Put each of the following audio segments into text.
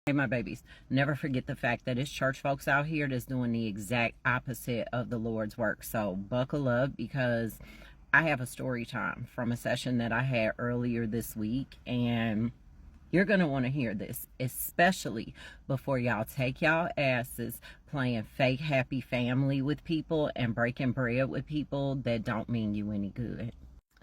Hey, my babies, never forget the fact that it's church folks out here that's doing the exact opposite of the Lord's work. So buckle up, because I have a story time from a session that I had earlier this week, and you're going to want to hear this, especially before y'all take y'all asses playing fake happy family with people and breaking bread with people that don't mean you any good.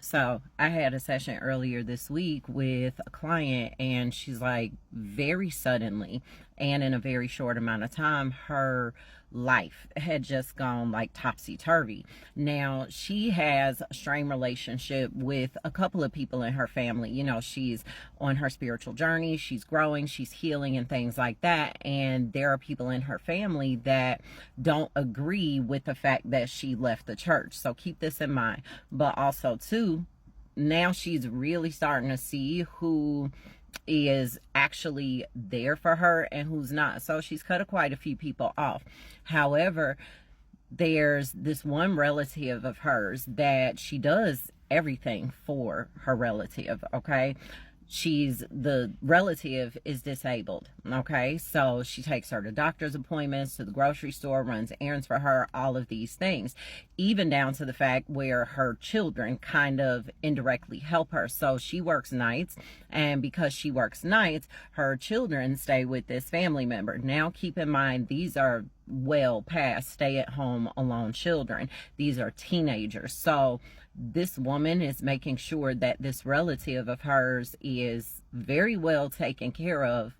So I had a session earlier this week with a client, and she's like, very suddenly and in a very short amount of time, her life had just gone like topsy-turvy. Now, she has a strained relationship with a couple of people in her family. You know, she's on her spiritual journey, she's growing, she's healing and things like that, and there are people in her family that don't agree with the fact that she left the church. So keep this in mind. But also too, now she's really starting to see who is actually there for her and who's not. So she's cut quite a few people off. However, there's this one relative of hers that she does everything for her relative, okay? The relative is disabled, okay? So she takes her to doctor's appointments, to the grocery store, runs errands for her, all of these things, even down to the fact where her children kind of indirectly help her. So she works nights, and because she works nights, her children stay with this family member. Now, keep in mind, these are well past stay-at-home alone children. These are teenagers. So this woman is making sure that this relative of hers is very well taken care of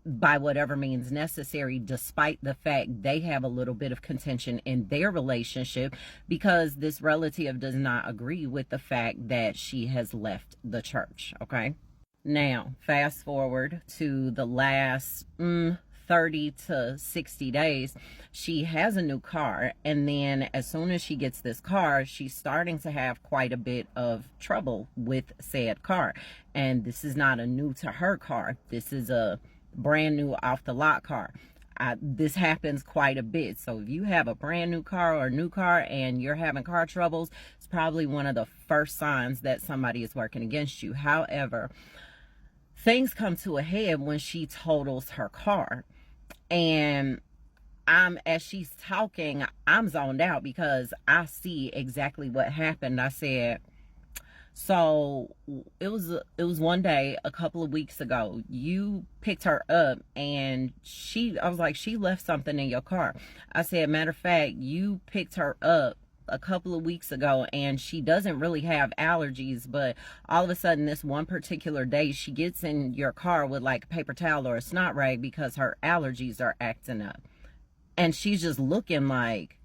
by whatever means necessary, despite the fact they have a little bit of contention in their relationship, because this relative does not agree with the fact that she has left the church, okay? Now, fast forward to the last 30 to 60 days, she has a new car, and then as soon as she gets this car, she's starting to have quite a bit of trouble with said car. And this is not a new to her car, this is a brand new off the lot car. This happens quite a bit. So if you have a brand new car or a new car and you're having car troubles, it's probably one of the first signs that somebody is working against you. However, things come to a head when she totals her car. And as she's talking, I'm zoned out because I see exactly what happened. I said, so it was one day a couple of weeks ago, you picked her up, and I was like, she left something in your car. I said, matter of fact, you picked her up a couple of weeks ago, and she doesn't really have allergies, but all of a sudden this one particular day she gets in your car with like a paper towel or a snot rag because her allergies are acting up. And she's just looking like,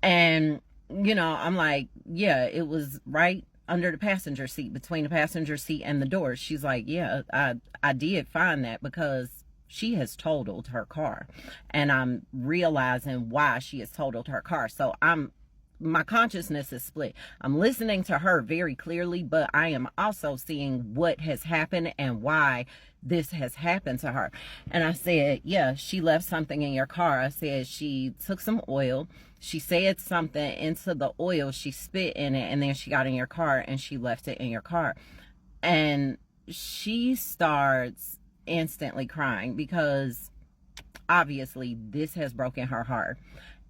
and you know, I'm like, yeah, it was right under the passenger seat, between the passenger seat and the door. She's like, yeah, I did find that because she has totaled her car, and I'm realizing why she has totaled her car. So my consciousness is split. I'm listening to her very clearly, but I am also seeing what has happened and why this has happened to her. And I said, yeah, she left something in your car. I said she took some oil, she said something into the oil, she spit in it, and then she got in your car and she left it in your car. And she starts instantly crying because obviously this has broken her heart.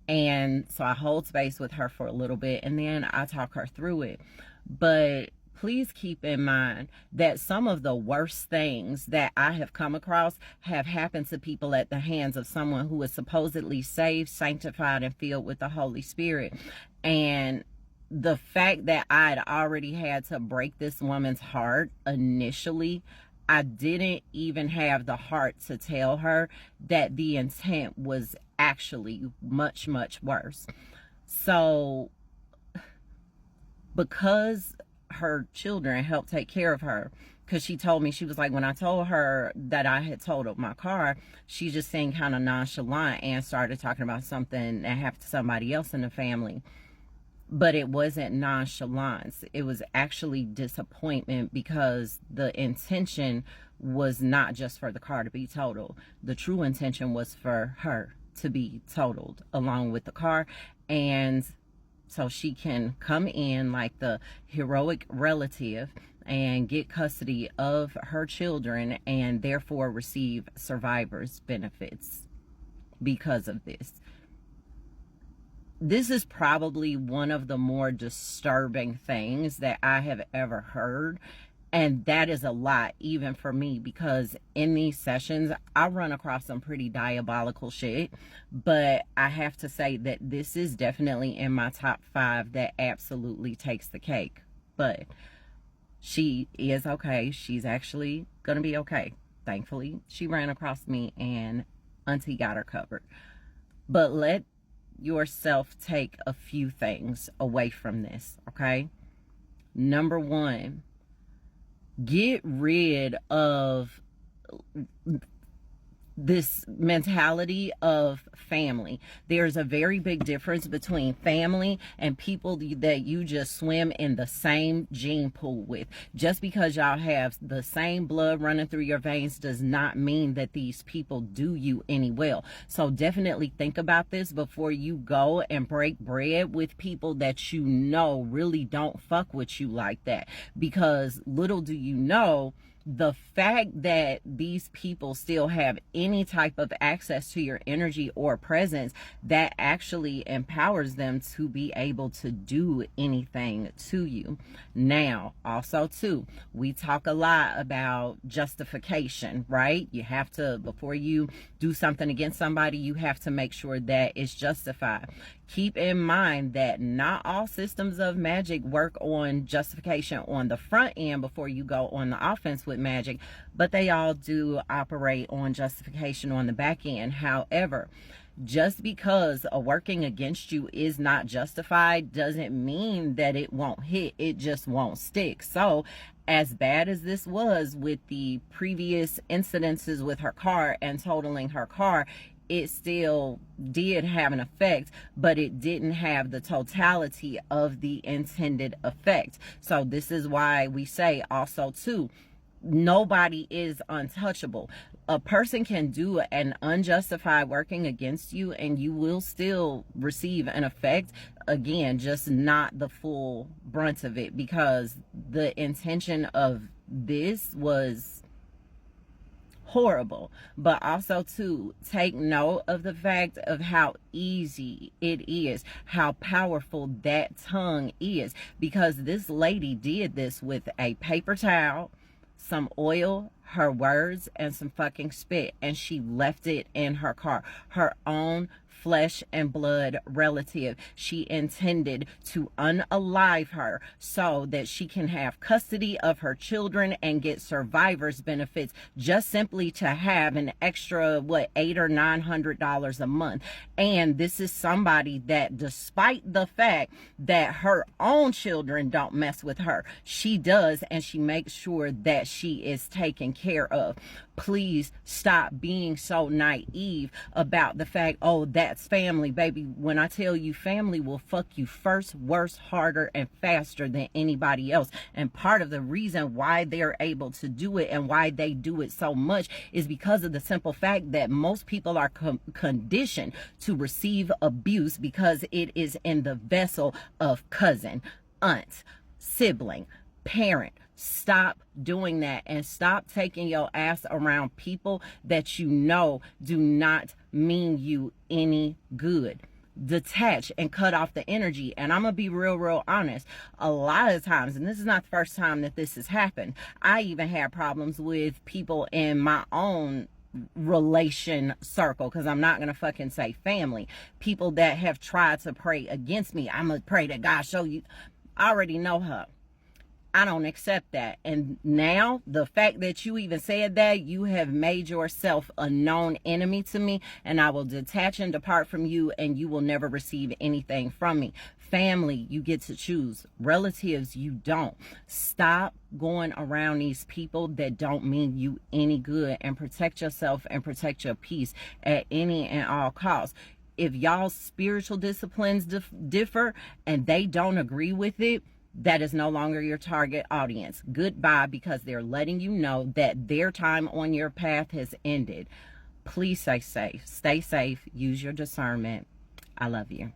And so I hold space with her for a little bit, and then I talk her through it. But please keep in mind that some of the worst things that I have come across have happened to people at the hands of someone who is supposedly saved, sanctified, and filled with the Holy Spirit. And the fact that I'd already had to break this woman's heart initially, I didn't even have the heart to tell her that the intent was actually much, much worse. So because her children helped take care of her, because she told me, she was like, when I told her that I had totaled my car, she just seemed kind of nonchalant and started talking about something that happened to somebody else in the family. But it wasn't nonchalance. It was actually disappointment, because the intention was not just for the car to be totaled. The true intention was for her to be totaled along with the car, and so she can come in like the heroic relative and get custody of her children and therefore receive survivor's benefits because of this. This is probably one of the more disturbing things that I have ever heard. And that is a lot, even for me, because in these sessions, I run across some pretty diabolical shit. But I have to say that this is definitely in my top 5 that absolutely takes the cake. But she is okay. She's actually going to be okay. Thankfully, she ran across me and Auntie got her covered. But let yourself take a few things away from this, okay? Number 1, get rid of this mentality of family. There's a very big difference between family and people that you just swim in the same gene pool with. Just because y'all have the same blood running through your veins does not mean that these people do you any well. So definitely think about this before you go and break bread with people that you know really don't fuck with you like that. Because little do you know, the fact that these people still have any type of access to your energy or presence, that actually empowers them to be able to do anything to you. Now, also too, we talk a lot about justification, right? You have to, before you do something against somebody, you have to make sure that it's justified. Keep in mind that not all systems of magic work on justification on the front end before you go on the offense with magic, but they all do operate on justification on the back end. However, just because a working against you is not justified doesn't mean that it won't hit. It just won't stick. So as bad as this was with the previous incidences with her car and totaling her car, it still did have an effect, but it didn't have the totality of the intended effect. So this is why we say also too, nobody is untouchable. A person can do an unjustified working against you and you will still receive an effect. Again, just not the full brunt of it, because the intention of this was horrible. But also to take note of the fact of how easy it is, how powerful that tongue is, because this lady did this with a paper towel, some oil, her words, and some fucking spit, and she left it in her car. Her own flesh and blood relative. She intended to unalive her so that she can have custody of her children and get survivor's benefits, just simply to have an extra $800 or $900 a month. And this is somebody that, despite the fact that her own children don't mess with her, she does, and she makes sure that she is taken care of. Please stop being so naive about the fact, oh, that's family, baby. When I tell you, family will fuck you first, worse, harder, and faster than anybody else. And part of the reason why they're able to do it and why they do it so much is because of the simple fact that most people are conditioned to receive abuse because it is in the vessel of cousin, aunt, sibling, parent. Stop doing that and stop taking your ass around people that you know do not mean you any good. Detach and cut off the energy. And I'm gonna be real honest, a lot of times, and this is not the first time that this has happened, I even had problems with people in my own relation circle, because I'm not gonna fucking say family, people that have tried to pray against me. I'm gonna pray that God show you. I already know her. I don't accept that. And now the fact that you even said that, you have made yourself a known enemy to me, and I will detach and depart from you, and you will never receive anything from me. Family, you get to choose. Relatives, you don't. Stop going around these people that don't mean you any good, and protect yourself and protect your peace at any and all costs. If y'all's spiritual disciplines differ and they don't agree with it, that is no longer your target audience. Goodbye, because they're letting you know that their time on your path has ended. Please stay safe. Stay safe. Use your discernment. I love you.